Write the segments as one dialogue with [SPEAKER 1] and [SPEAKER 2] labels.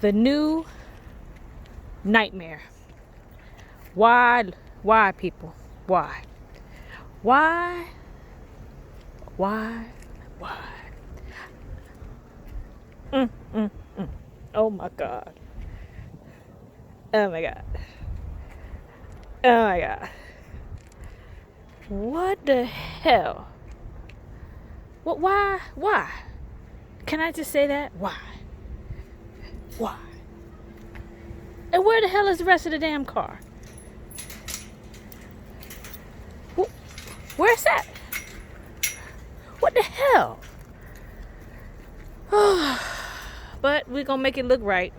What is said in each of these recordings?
[SPEAKER 1] The new nightmare. Why people? Why? Why? Oh my God. Oh my God. Oh my God. What the hell? What? Why? Why? Can I just say that? Why? Why? And where the hell is the rest of the damn car? Where's that? What the hell? But we're gonna make it look right,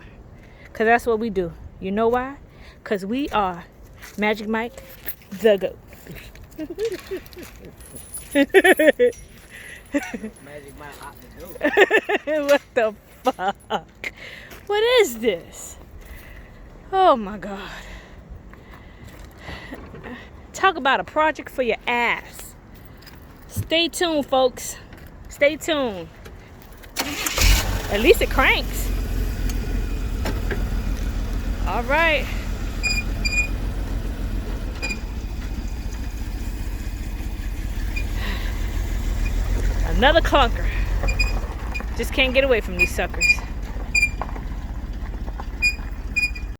[SPEAKER 1] because that's what we do. You know why? Because we are Magic Mike the GOAT.
[SPEAKER 2] Magic Mike out the GOAT.
[SPEAKER 1] What the fuck? What is this? Oh my God. Talk about a project for your ass. Stay tuned, folks. Stay tuned. At least it cranks. All right. Another clunker. Just can't get away from these suckers.